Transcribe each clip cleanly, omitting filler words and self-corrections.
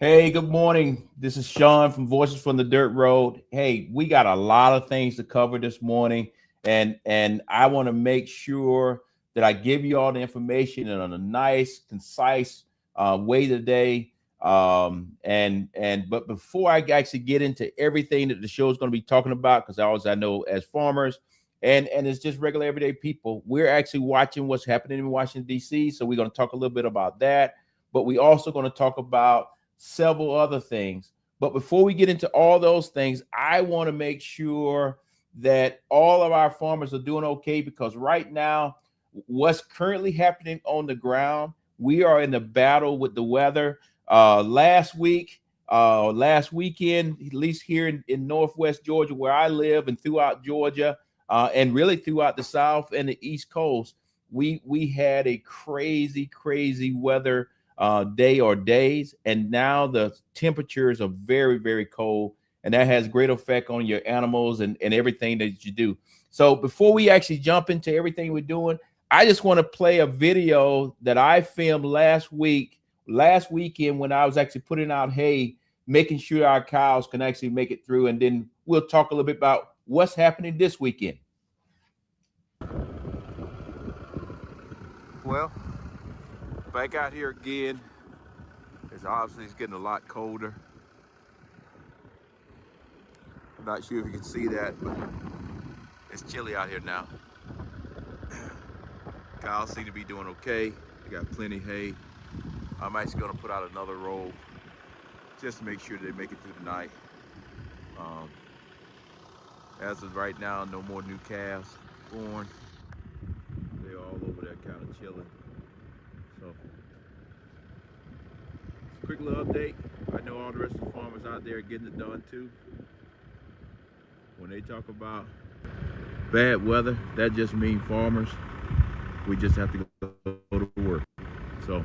Hey, good morning. This is Sean from Voices from the Dirt Road. Hey, we got a lot of things to cover this morning, and I want to make sure that I give you all the information in a nice, concise way today. But before I actually get into everything that the show is going to be talking about, because I know as farmers and it's just regular everyday people, we're actually watching what's happening in Washington D.C. So we're going to talk a little bit about that, but we also going to talk about several other things. But before we get into all those things, I want to make sure that all of our farmers are doing okay because right now, what's currently happening on the ground, we are in the battle with the weather. Last weekend, at least here in Northwest Georgia, where I live, and throughout Georgia, and really throughout the South and the East Coast, we had a crazy weather day or days, and now the temperatures are very cold, and that has great effect on your animals and everything that you do. So before we actually jump into everything we're doing, I just want to play a video that I filmed last weekend when I was actually putting out hay, making sure our cows can actually make it through, and then we'll talk a little bit about what's happening this weekend. Well, back out here again. It's getting a lot colder. I'm not sure if you can see that, but it's chilly out here now. Cows seem to be doing okay. They got plenty of hay. I'm actually gonna put out another roll just to make sure they make it through the night. Um, as of right now, no more new calves born. They're all over there kind of chilling. So, quick little update. I know all the rest of the farmers out there are getting it done too. When they talk about bad weather, that just means farmers. We just have to go to work. So,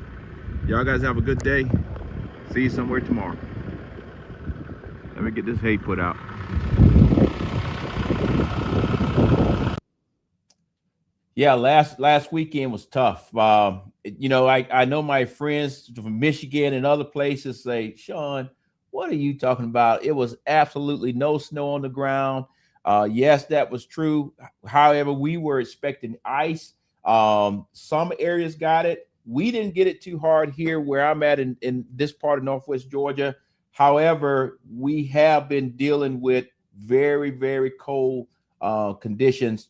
y'all guys have a good day. See you somewhere tomorrow. Let me get this hay put out. Yeah, last weekend was tough. I know my friends from Michigan and other places say, Sean, what are you talking about? It was absolutely no snow on the ground. Yes, that was true. However, we were expecting ice. Some areas got it. We didn't get it too hard here where I'm at in this part of Northwest Georgia. However, we have been dealing with very cold conditions,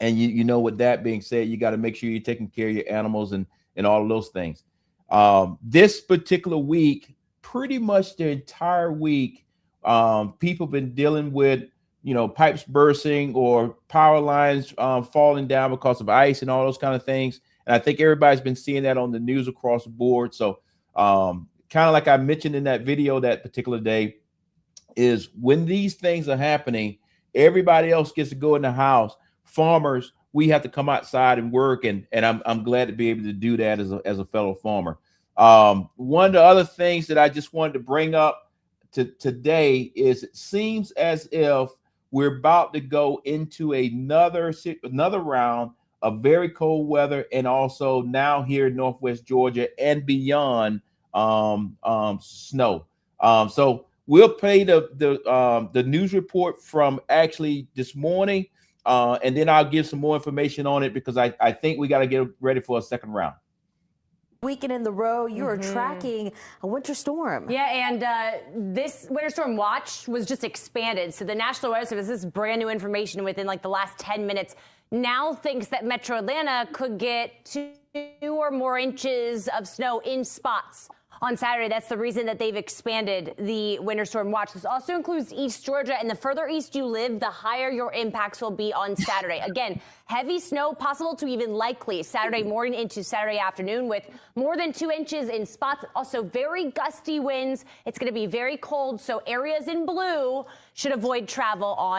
and you know, with that being said, you got to make sure you're taking care of your animals and all of those things. This particular week, pretty much the entire week, people been dealing with pipes bursting or power lines falling down because of ice and all those kind of things. And I think everybody's been seeing that on the news across the board. So kind of like I mentioned in that video that particular day, is when these things are happening, everybody else gets to go in the house. Farmers, we have to come outside and work, and I'm glad to be able to do that as a fellow farmer. One of the other things that I just wanted to bring up today is it seems as if we're about to go into another round of very cold weather, and also now here in Northwest Georgia and beyond, snow. So we'll play the news report from actually this morning, and then I'll give some more information on it because I think we got to get ready for a second round. Weekend in the row, you are tracking a winter storm. Yeah, and this winter storm watch was just expanded. So the National Weather Service, this is brand new information within like the last 10 minutes, now thinks that Metro Atlanta could get 2 or more inches of snow in spots on Saturday. That's the reason that they've expanded the winter storm watch. This also includes East Georgia, and the further east you live, the higher your impacts will be on Saturday. Again, heavy snow possible to even likely Saturday morning into Saturday afternoon with more than 2 inches in spots. Also very gusty winds. It's going to be very cold, so areas in blue should avoid travel on.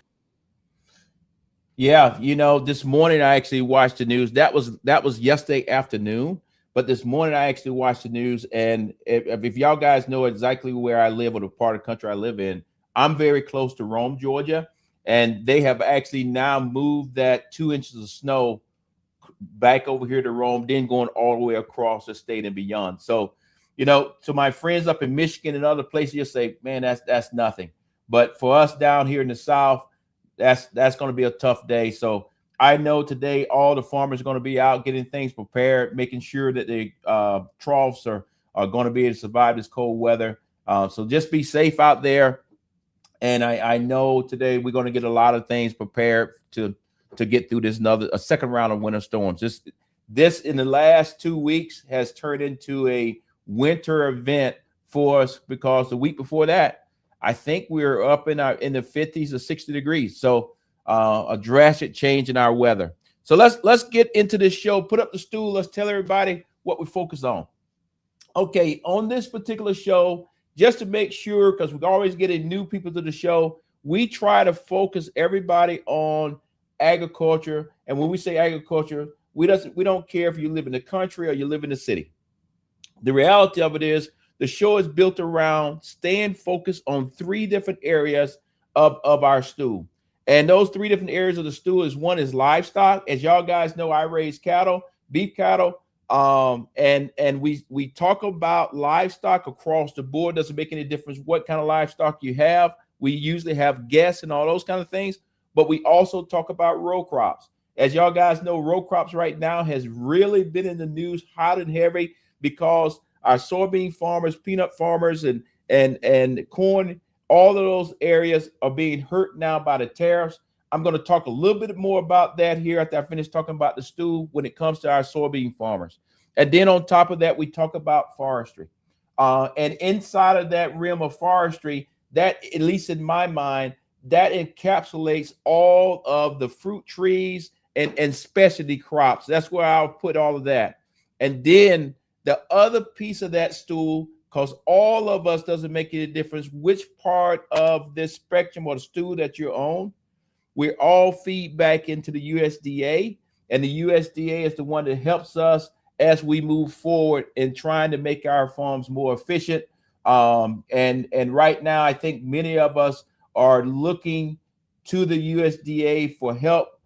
Yeah, this morning I actually watched the news. That was yesterday afternoon. But this morning I actually watched the news, and if y'all guys know exactly where I live or the part of the country I live in, I'm very close to Rome, Georgia, and they have actually now moved that 2 inches of snow back over here to Rome, then going all the way across the state and beyond. So You know, to my friends up in Michigan and other places, you'll say, man, that's nothing. But for us down here in the South, that's going to be a tough day. So I know today all the farmers are going to be out getting things prepared, making sure that the troughs are going to be able to survive this cold weather. So just be safe out there. And I know today we're going to get a lot of things prepared to get through a second round of winter storms. This in the last 2 weeks has turned into a winter event for us, because the week before that, I think we were up in the 50s or 60 degrees. So a drastic change in our weather. So let's get into this show. Put up the stool. Let's tell everybody what we focus on. Okay, on this particular show, just to make sure, because we're always getting new people to the show, we try to focus everybody on agriculture. And when we say agriculture, we don't care if you live in the country or you live in the city. The reality of it is the show is built around staying focused on 3 different areas of our stew. And those 3 different areas of the stew is, one is livestock. As y'all guys know, I raise cattle, beef cattle. And we talk about livestock across the board. Doesn't make any difference what kind of livestock you have. We usually have guests and all those kind of things, but we also talk about row crops. As y'all guys know, row crops right now has really been in the news hot and heavy, because our soybean farmers, peanut farmers, and corn, all of those areas are being hurt now by the tariffs. I'm going to talk a little bit more about that here after I finish talking about the stew when it comes to our soybean farmers. And then on top of that, we talk about forestry. And inside of that realm of forestry, that, at least in my mind, that encapsulates all of the fruit trees and specialty crops. That's where I'll put all of that. And then the other piece of that stool, because all of us, doesn't make any difference which part of this spectrum or the stool that you're on, we all feed back into the USDA, and the USDA is the one that helps us as we move forward in trying to make our farms more efficient. And right now, I think many of us are looking to the USDA for help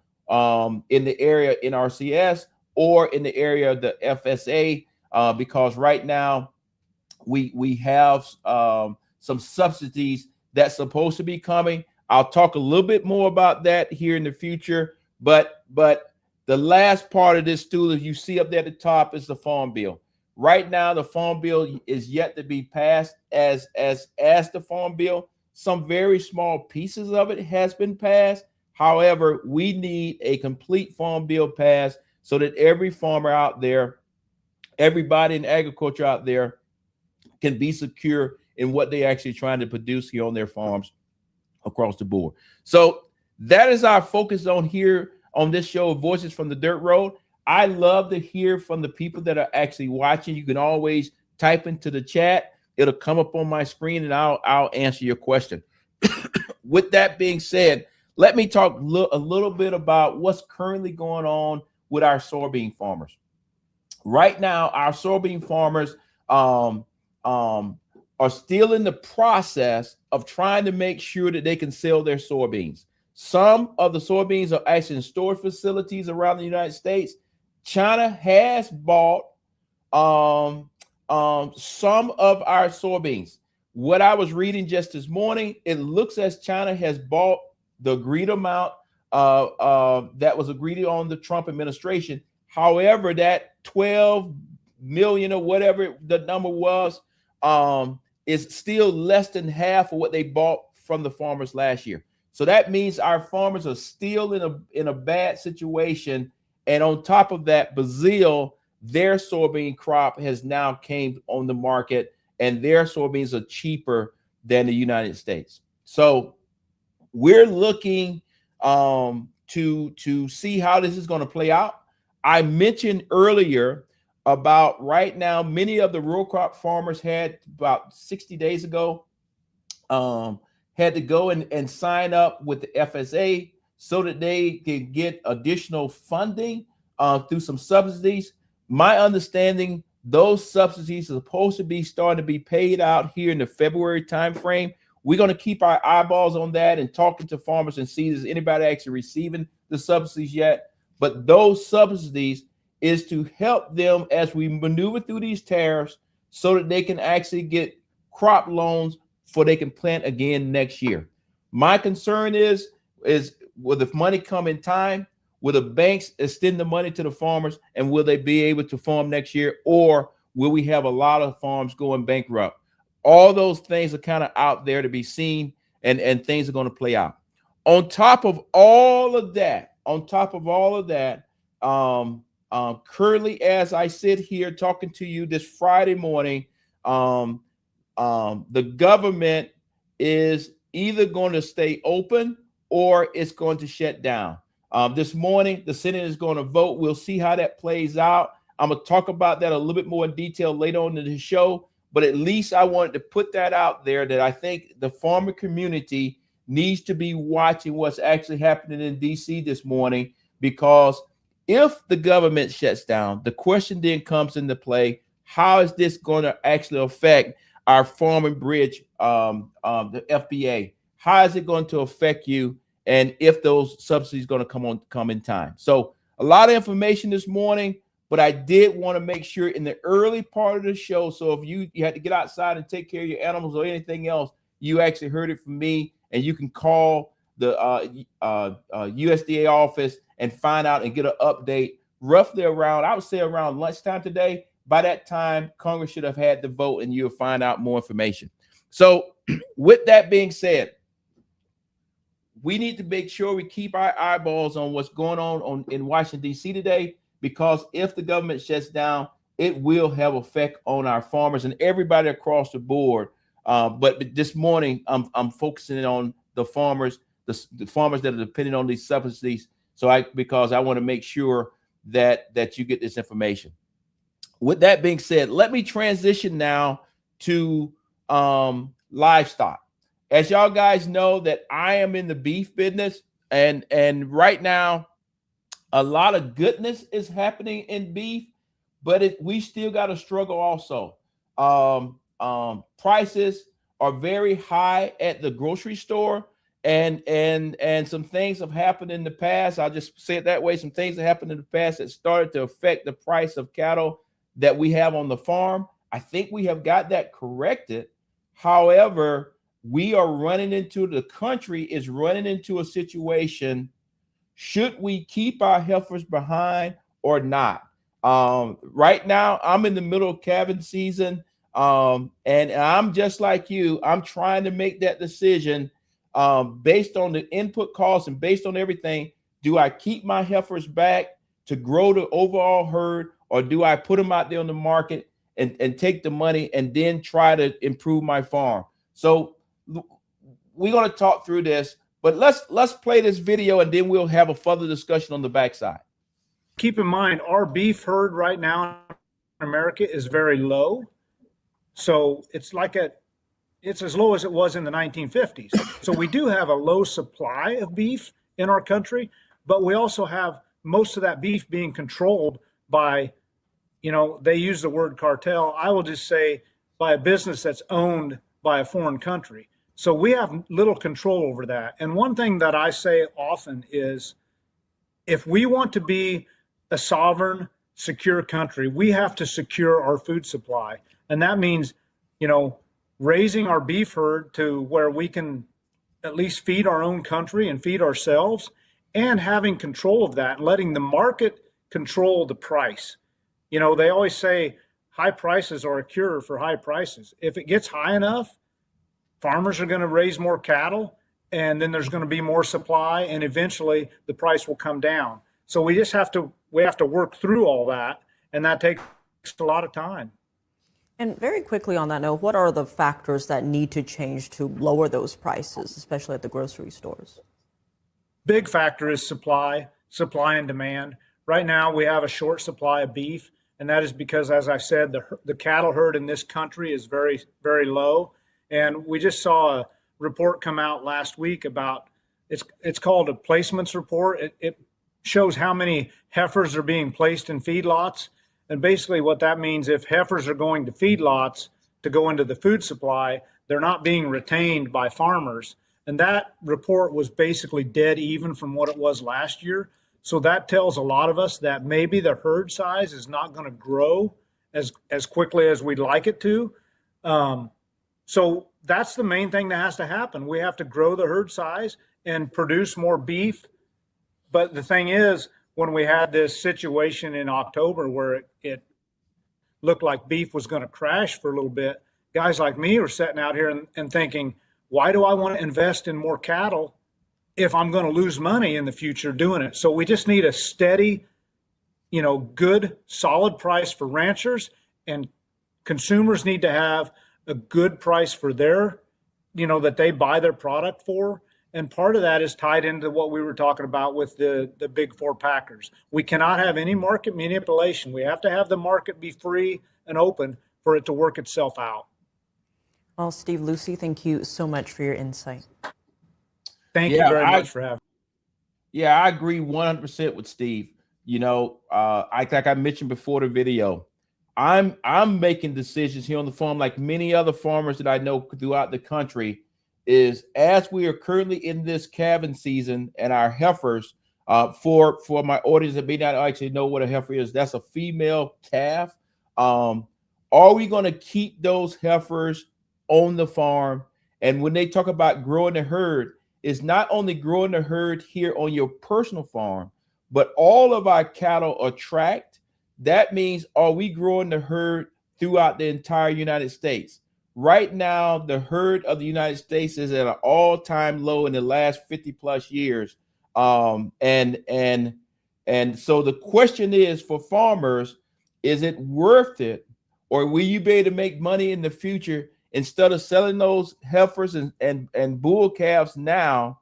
in the area in RCS or in the area of the FSA, because right now we have some subsidies that's supposed to be coming. I'll talk a little bit more about that here in the future, but the last part of this stool, as you see up there at the top, is the Farm Bill. Right now, the Farm Bill is yet to be passed as the Farm Bill. Some very small pieces of it has been passed. However, we need a complete Farm Bill passed so that every farmer out there, everybody in agriculture out there, can be secure in what they're actually trying to produce here on their farms across the board. So that is our focus on here on this show, Voices from the Dirt Road. I love to hear from the people that are actually watching. You can always type into the chat. It'll come up on my screen and I'll answer your question. With that being said, let me talk a little bit about what's currently going on with our soybean farmers. Right now, our soybean farmers are still in the process of trying to make sure that they can sell their soybeans. Some of the soybeans are actually in storage facilities around the United States. China has bought some of our soybeans. What I was reading just this morning, it looks as China has bought the agreed amount that was agreed on the Trump administration. However, that 12 million or whatever the number was is still less than half of what they bought from the farmers last year. So that means our farmers are still in a bad situation. And on top of that, Brazil, their soybean crop has now came on the market, and their soybeans are cheaper than the United States. So we're looking to see how this is going to play out. I mentioned earlier about right now, many of the row crop farmers had about 60 days ago, had to go and sign up with the FSA so that they can get additional funding through some subsidies. My understanding, those subsidies are supposed to be starting to be paid out here in the February timeframe. We're going to keep our eyeballs on that and talking to farmers and see if there's anybody actually receiving the subsidies yet. But those subsidies is to help them as we maneuver through these tariffs so that they can actually get crop loans for they can plant again next year. My concern is will the money come in time? Will the banks extend the money to the farmers, and will they be able to farm next year, or will we have a lot of farms going bankrupt? All those things are kind of out there to be seen, and things are going to play out. On top of all of that, currently, as I sit here talking to you this Friday morning, the government is either going to stay open or it's going to shut down. This morning, the Senate is going to vote. We'll see how that plays out. I'm going to talk about that a little bit more in detail later on in the show, but at least I wanted to put that out there that I think the farmer community needs to be watching what's actually happening in D.C. this morning, because if the government shuts down, the question then comes into play: how is this going to actually affect our farm and bridge, the FBA? How is it going to affect you? And if those subsidies going to come in time? So a lot of information this morning, but I did want to make sure in the early part of the show. So if you had to get outside and take care of your animals or anything else, you actually heard it from me, and you can call the USDA office and find out and get an update roughly around, I would say around lunchtime today. By that time, Congress should have had the vote, and you'll find out more information. So with that being said, we need to make sure we keep our eyeballs on what's going on in Washington, D.C. today, because if the government shuts down, it will have effect on our farmers and everybody across the board. But this morning, I'm focusing on the farmers, the farmers that are depending on these subsidies. Because I want to make sure that you get this information. With that being said, let me transition now to livestock. As y'all guys know, that I am in the beef business, and right now a lot of goodness is happening in beef, but we still got to struggle also. Prices are very high at the grocery store, and some things have happened in the past. I'll just say it that way. Some things that happened in the past that started to affect the price of cattle that we have on the farm. I think we have got that corrected. However, the country is running into a situation. Should we keep our heifers behind or not? Right now, I'm in the middle of calving season, and I'm just like you. I'm trying to make that decision based on the input costs and based on everything. Do I keep my heifers back to grow the overall herd, or do I put them out there on the market and take the money and then try to improve my farm? So we're going to talk through this, but let's play this video, and then we'll have a further discussion on the backside. Keep in mind, our beef herd right now in America is very low. So it's as low as it was in the 1950s. So we do have a low supply of beef in our country, but we also have most of that beef being controlled by, they use the word cartel. I will just say by a business that's owned by a foreign country. So we have little control over that. And one thing that I say often is, if we want to be a sovereign, secure country, we have to secure our food supply. And that means, raising our beef herd to where we can at least feed our own country and feed ourselves, and having control of that and letting the market control the price. They always say high prices are a cure for high prices. If it gets high enough, farmers are going to raise more cattle, and then there's going to be more supply, and eventually the price will come down. So we have to work through all that, and that takes a lot of time. And very quickly on that note, what are the factors that need to change to lower those prices, especially at the grocery stores? Big factor is supply and demand. Right now we have a short supply of beef, and that is because, as I said, the cattle herd in this country is very, very low. And we just saw a report come out last week about, it's called a placements report. It shows how many heifers are being placed in feedlots. And basically what that means, if heifers are going to feedlots to go into the food supply, they're not being retained by farmers. And that report was basically dead even from what it was last year. So that tells a lot of us that maybe the herd size is not going to grow as quickly as we'd like it to. So that's the main thing that has to happen. We have to grow the herd size and produce more beef. But the thing is, when we had this situation in October where it looked like beef was going to crash for a little bit, guys like me are sitting out here and thinking, why do I want to invest in more cattle if I'm going to lose money in the future doing it? So we just need a steady, good, solid price for ranchers, and consumers need to have a good price for their, that they buy their product for. And part of that is tied into what we were talking about with the big four packers. We cannot have any market manipulation. We have to have the market be free and open for it to work itself out. Well, Steve, Lucy, thank you so much for your insight. Thank you very much for having me. Yeah, I agree 100% with Steve. Like I mentioned before the video, I'm making decisions here on the farm like many other farmers that I know throughout the country. Is as we are currently in this calving season and our heifers, for my audience that may not actually know what a heifer is, that's a female calf. Are we going to keep those heifers on the farm? And when they talk about growing the herd, it's not only growing the herd here on your personal farm, but all of our cattle are tracked. That means, are we growing the herd throughout the entire United States? Right now, the herd of the United States is at an all-time low in the last 50 plus years. And so the question is for farmers, is it worth it? Or will you be able to make money in the future instead of selling those heifers and bull calves now?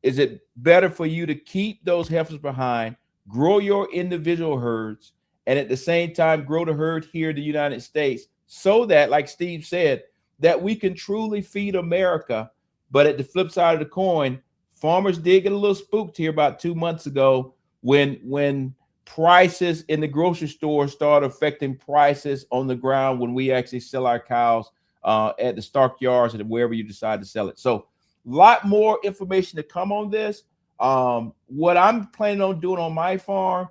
Is it better for you to keep those heifers behind, grow your individual herds, and at the same time grow the herd here in the United States, so that, like Steve said, that we can truly feed America? But at the flip side of the coin, farmers did get a little spooked here about 2 months ago when prices in the grocery store started affecting prices on the ground when we actually sell our cows at the stock yards and wherever you decide to sell it. So a lot more information to come on this. What I'm planning on doing on my farm,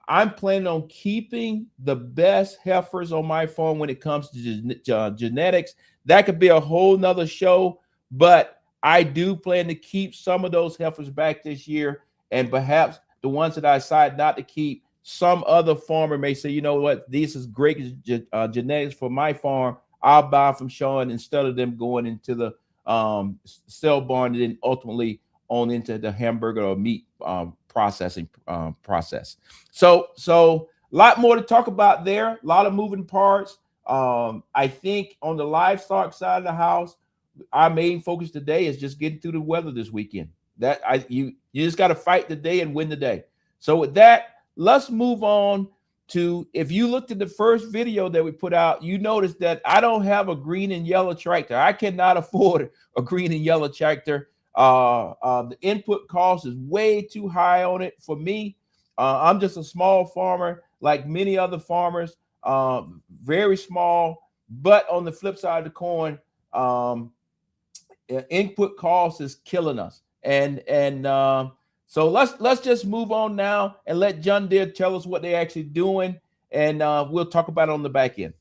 I'm planning on keeping the best heifers on my farm when it comes to genetics. That could be a whole nother show, but I do plan to keep some of those heifers back this year, and perhaps the ones that I decide not to keep, some other farmer may say, you know what, this is great genetics for my farm. I'll buy from Sean instead of them going into the sell barn and then ultimately on into the hamburger or meat processing process. So a lot more to talk about there. A lot of moving parts. I think on the livestock side of the house, our main focus today is just getting through the weather this weekend. You just got to fight the day and win the day. So with that, let's move on to, if you looked at the first video that we put out, you noticed that I don't have a green and yellow tractor. I cannot afford a green and yellow tractor. The input cost is way too high on it for me. I'm just a small farmer like many other farmers, very small, but on the flip side of the coin, input cost is killing us. So let's just move on now and let John Deere tell us what they're actually doing, and we'll talk about it on the back end.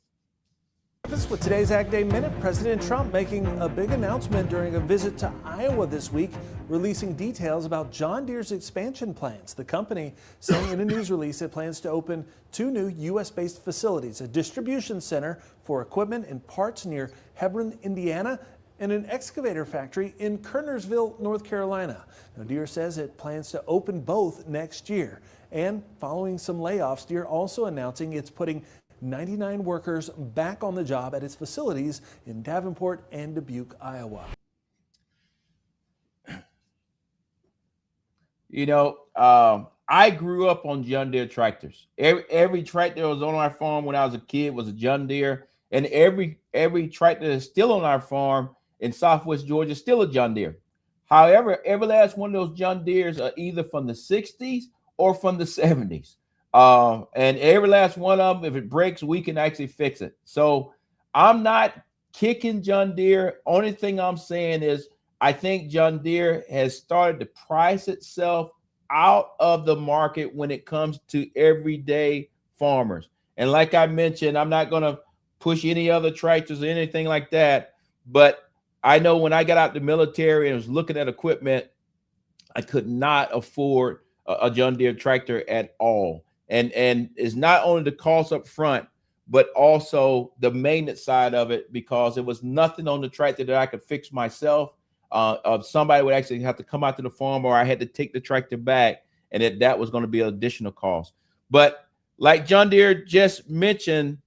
With today's Ag Day Minute, President Trump making a big announcement during a visit to Iowa this week, releasing details about John Deere's expansion plans. The company saying in a news release it plans to open 2 new U.S.-based facilities, a distribution center for equipment and parts near Hebron, Indiana, and an excavator factory in Kernersville, North Carolina. Now, Deere says it plans to open both next year. And following some layoffs, Deere also announcing it's putting 99 workers back on the job at its facilities in Davenport and Dubuque, Iowa. You know, I grew up on John Deere tractors. Every tractor that was on our farm when I was a kid was a John Deere, and every tractor that's still on our farm in Southwest Georgia is still a John Deere. However, every last one of those John Deeres are either from the 60s or from the 70s. And every last one of them, if it breaks, we can actually fix it. So I'm not kicking John Deere. Only thing I'm saying is I think John Deere has started to price itself out of the market when it comes to everyday farmers. And like I mentioned, I'm not going to push any other tractors or anything like that. But I know when I got out the military and was looking at equipment, I could not afford a John Deere tractor at all. And it's not only the cost up front, but also the maintenance side of it, because there was nothing on the tractor that I could fix myself. Somebody would actually have to come out to the farm, or I had to take the tractor back, and that was going to be an additional cost. But like John Deere just mentioned,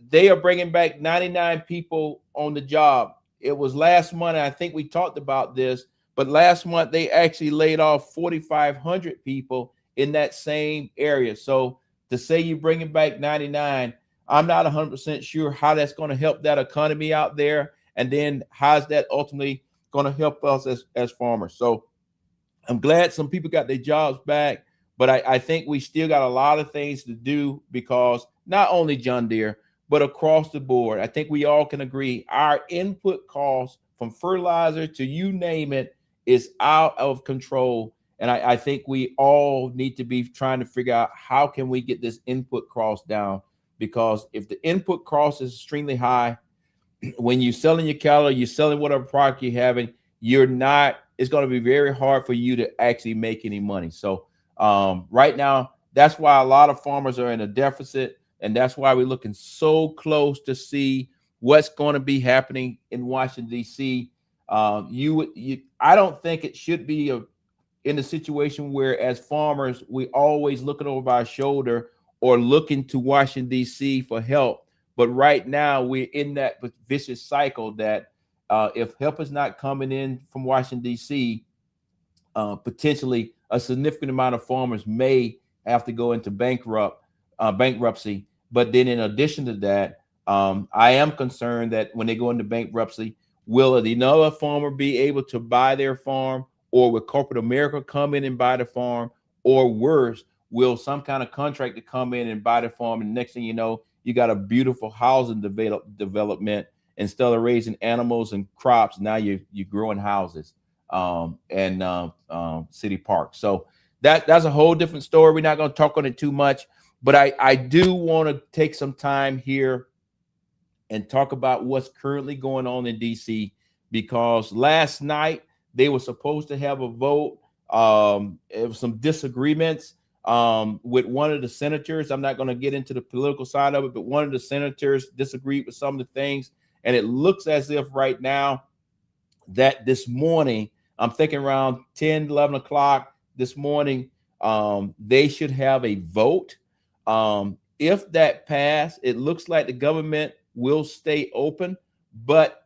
they are bringing back 99 people on the job. It was last month, I think we talked about this, but last month they actually laid off 4,500 people in that same area. So to say you're bringing back 99, I'm not 100% sure how that's going to help that economy out there. And then how's that ultimately going to help us as farmers? So I'm glad some people got their jobs back, but I think we still got a lot of things to do, because not only John Deere, but across the board, I think we all can agree our input costs, from fertilizer to you name it, is out of control. And I think we all need to be trying to figure out how can we get this input cost down, because if the input cost is extremely high, when you're selling your cattle, you're selling whatever product you're having, it's going to be very hard for you to actually make any money. So right now, that's why a lot of farmers are in a deficit. And that's why we're looking so close to see what's going to be happening in Washington, D.C. I don't think it should be in a situation where, as farmers, we always looking over our shoulder or looking to Washington, D.C. for help. But right now, we're in that vicious cycle that if help is not coming in from Washington, D.C., potentially a significant amount of farmers may have to go into bankruptcy. But then in addition to that, I am concerned that when they go into bankruptcy, will another farmer be able to buy their farm, or will corporate America come in and buy the farm, or worse, will some kind of contractor come in and buy the farm, and next thing you know, you got a beautiful housing development. Instead of raising animals and crops, now you're growing houses and city parks. So that's a whole different story. We're not going to talk on it too much, but I do want to take some time here and talk about what's currently going on in DC, because last night they were supposed to have a vote. There was some disagreements with one of the senators. I'm not going to get into the political side of it, but one of the senators disagreed with some of the things. And it looks as if right now that this morning, I'm thinking around 10, 11 o'clock this morning, they should have a vote. If that passed, it looks like the government will stay open. But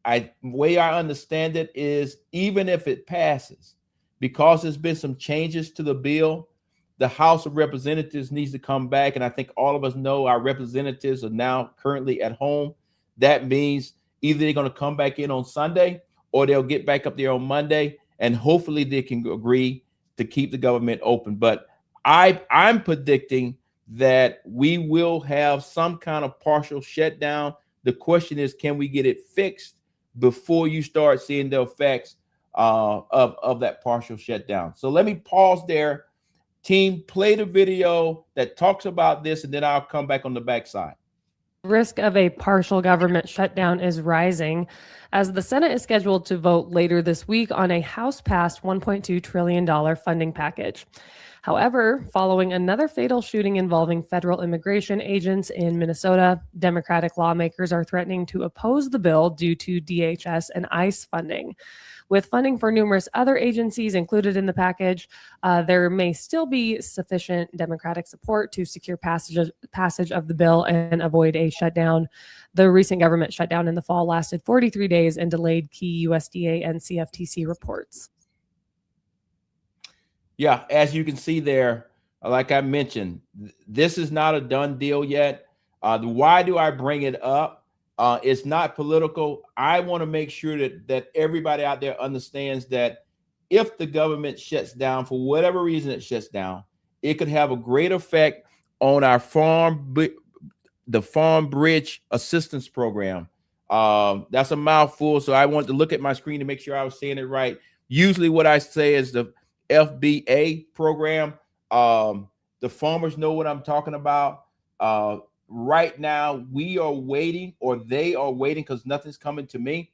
the way I understand it is, even if it passes, because there's been some changes to the bill, the House of Representatives needs to come back. And I think all of us know our representatives are now currently at home. That means either they're going to come back in on Sunday, or they'll get back up there on Monday, and hopefully they can agree to keep the government open. But I'm predicting that we will have some kind of partial shutdown. The question is, can we get it fixed before you start seeing the effects of that partial shutdown? So let me pause there. Team, play the video that talks about this, and then I'll come back on the backside. Risk of a partial government shutdown is rising as the Senate is scheduled to vote later this week on a House-passed $1.2 trillion funding package. However, following another fatal shooting involving federal immigration agents in Minnesota, Democratic lawmakers are threatening to oppose the bill due to DHS and ICE funding. With funding for numerous other agencies included in the package, there may still be sufficient Democratic support to secure passage of the bill and avoid a shutdown. The recent government shutdown in the fall lasted 43 days and delayed key USDA and CFTC reports. Yeah, as you can see there, like I mentioned, this is not a done deal yet. Why do I bring it up? It's not political. I want to make sure that everybody out there understands that if the government shuts down, for whatever reason it shuts down, it could have a great effect on our the Farm Bridge Assistance Program. That's a mouthful, so I wanted to look at my screen to make sure I was saying it right. Usually what I say is the FBA program. The farmers know what I'm talking about. Right now, we are waiting, or they are waiting, because nothing's coming to me,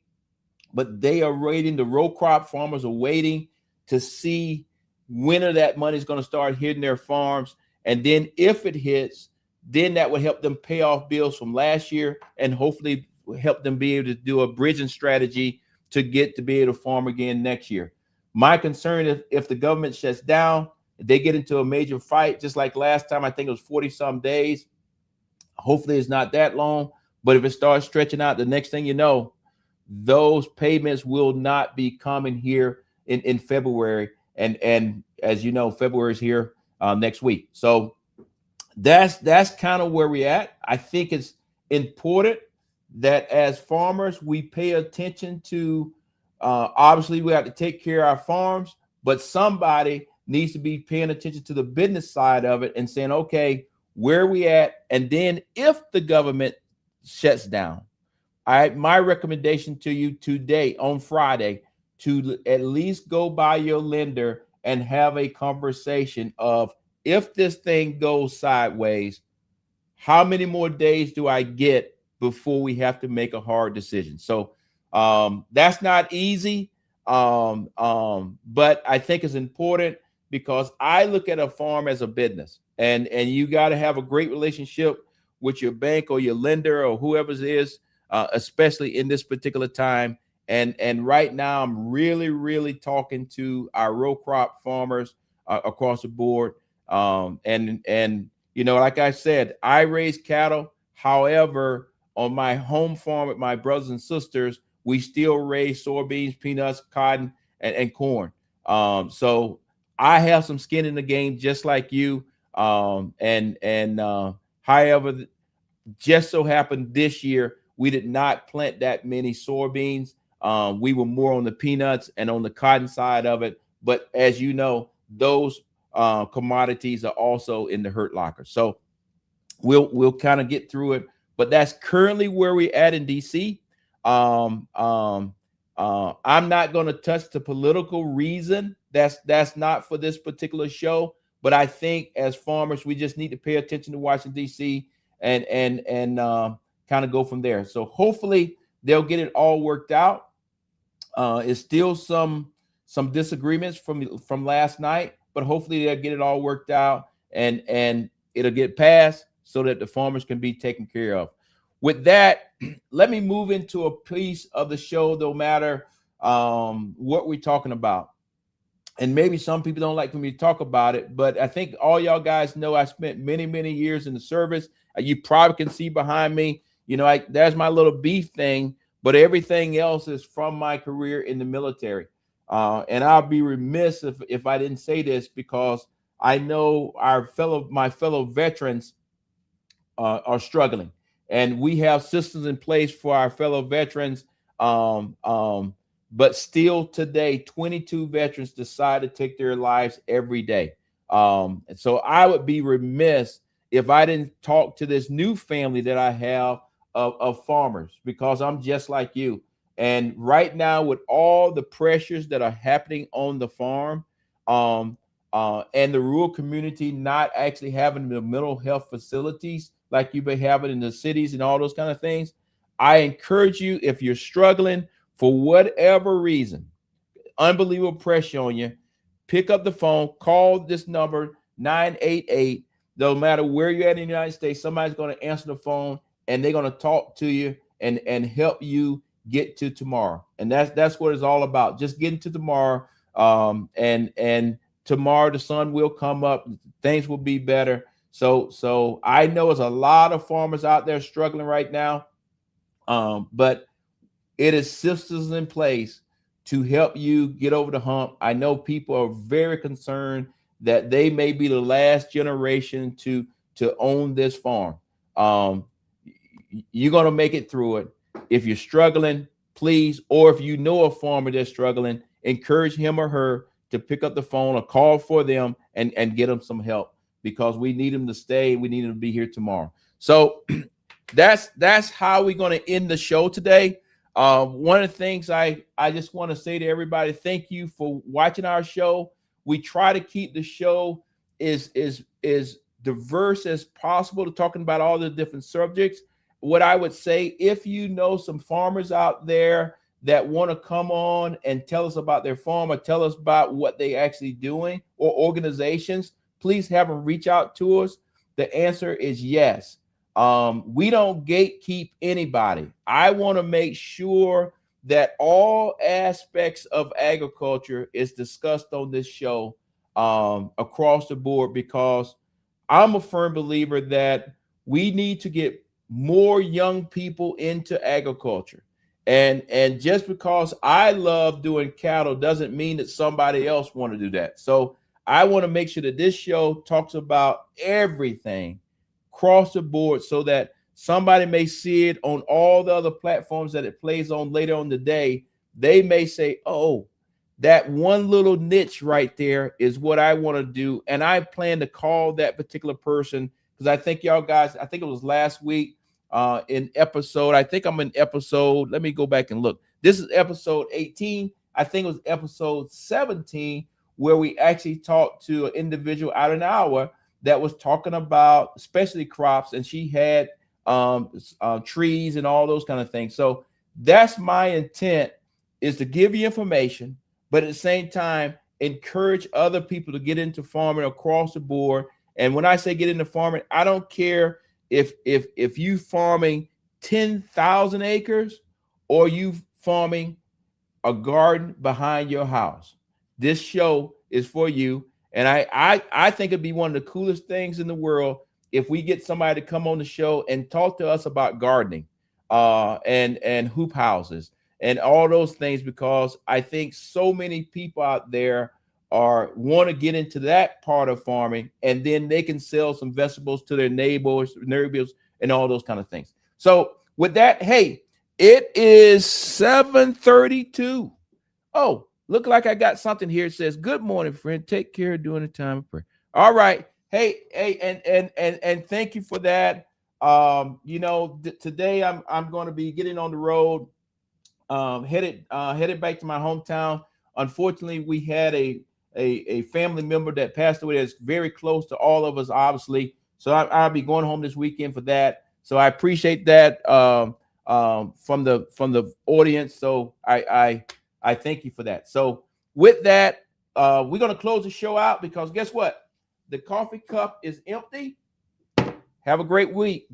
but they are waiting. The row crop farmers are waiting to see when that money is going to start hitting their farms. And then if it hits, then that would help them pay off bills from last year, and hopefully help them be able to do a bridging strategy to get to be able to farm again next year. My concern is if the government shuts down, they get into a major fight, just like last time. I think it was 40 some days. Hopefully it's not that long, but if it starts stretching out, the next thing you know, those payments will not be coming here in February. And as you know, February is here next week. So that's kind of where we're at. I think it's important that as farmers, we pay attention to, obviously we have to take care of our farms, but somebody needs to be paying attention to the business side of it and saying, okay, where are we at? And then if the government shuts down, my recommendation to you today on Friday, to at least go by your lender and have a conversation of, if this thing goes sideways, how many more days do I get before we have to make a hard decision? So that's not easy, but I think it's important, because I look at a farm as a business, and you got to have a great relationship with your bank or your lender or whoever it is, especially in this particular time. And right now, I'm really talking to our row crop farmers across the board. And you know, like I said, I raise cattle. However, on my home farm with my brothers and sisters, we still raise soybeans, peanuts, cotton, and corn. So I have some skin in the game, just like you. However, just so happened this year, we did not plant that many soybeans. We were more on the peanuts and on the cotton side of it. But as you know, those commodities are also in the hurt locker. So we'll kind of get through it. But that's currently where we're at in DC. I'm not going to touch the political reason. That's not for this particular show. But I think as farmers, we just need to pay attention to Washington, D.C. and kind of go from there. So hopefully they'll get it all worked out. It's still some disagreements from last night, but hopefully they'll get it all worked out and it'll get passed so that the farmers can be taken care of. With that, let me move into a piece of the show, no matter what we're talking about. And maybe some people don't like for me to talk about it, but I think all y'all guys know I spent many years in the service. You probably can see behind me, you know, there's my little beef thing, but everything else is from my career in the military. And I'll be remiss if I didn't say this, because I know my fellow veterans are struggling, and we have systems in place for our fellow veterans. But still today, 22 veterans decide to take their lives every day. And so I would be remiss if I didn't talk to this new family that I have of farmers, because I'm just like you. And right now, with all the pressures that are happening on the farm, and the rural community not actually having the mental health facilities like you may have it in the cities and all those kind of things, I encourage you, if you're struggling for whatever reason, unbelievable pressure on you, pick up the phone, call this number 988. No matter where you're at in the United States, somebody's going to answer the phone and they're going to talk to you and help you get to tomorrow. And that's what it's all about. Just getting to tomorrow. And tomorrow the sun will come up, things will be better. So I know there's a lot of farmers out there struggling right now. But it is systems in place to help you get over the hump. I know people are very concerned that they may be the last generation to own this farm. You're going to make it through it. If you're struggling, please, or if you know a farmer that's struggling, encourage him or her to pick up the phone or call for them and get them some help, because we need them to stay. We need them to be here tomorrow. So that's how we're going to end the show today. One of the things I just want to say to everybody, thank you for watching our show. We try to keep the show is diverse as possible to talking about all the different subjects. What I would say, if you know some farmers out there that want to come on and tell us about their farm or tell us about what they actually doing, or organizations, please have them reach out to us. The answer is yes. We don't gatekeep anybody. I want to make sure that all aspects of agriculture is discussed on this show across the board, because I'm a firm believer that we need to get more young people into agriculture. And just because I love doing cattle doesn't mean that somebody else want to do that. So I want to make sure that this show talks about everything across the board, so that somebody may see it on all the other platforms that it plays on later on the day. They may say, oh, that one little niche right there is what I want to do. And I plan to call that particular person, because I think y'all guys, I think it was last week in episode, I think I'm in episode, let me go back and look. This is episode 18. I think it was episode 17, where we actually talked to an individual out an hour that was talking about specialty crops, and she had trees and all those kind of things. So that's my intent, is to give you information, but at the same time, encourage other people to get into farming across the board. And when I say get into farming, I don't care if you farming 10,000 acres or you farming a garden behind your house. This show is for you. And I think it'd be one of the coolest things in the world if we get somebody to come on the show and talk to us about gardening and hoop houses and all those things, because I think so many people out there want to get into that part of farming, and then they can sell some vegetables to their neighbors and all those kind of things. So with that, hey, it is 7:32. Oh, look like I got something here. It says, good morning, friend. Take care during the time of prayer. All right. Hey, and thank you for that. Today I'm going to be getting on the road, headed back to my hometown. Unfortunately, we had a family member that passed away that's very close to all of us, obviously. So I'll be going home this weekend for that. So I appreciate that from the audience. So I thank you for that. So with that, we're going to close the show out, because guess what? The coffee cup is empty. Have a great week.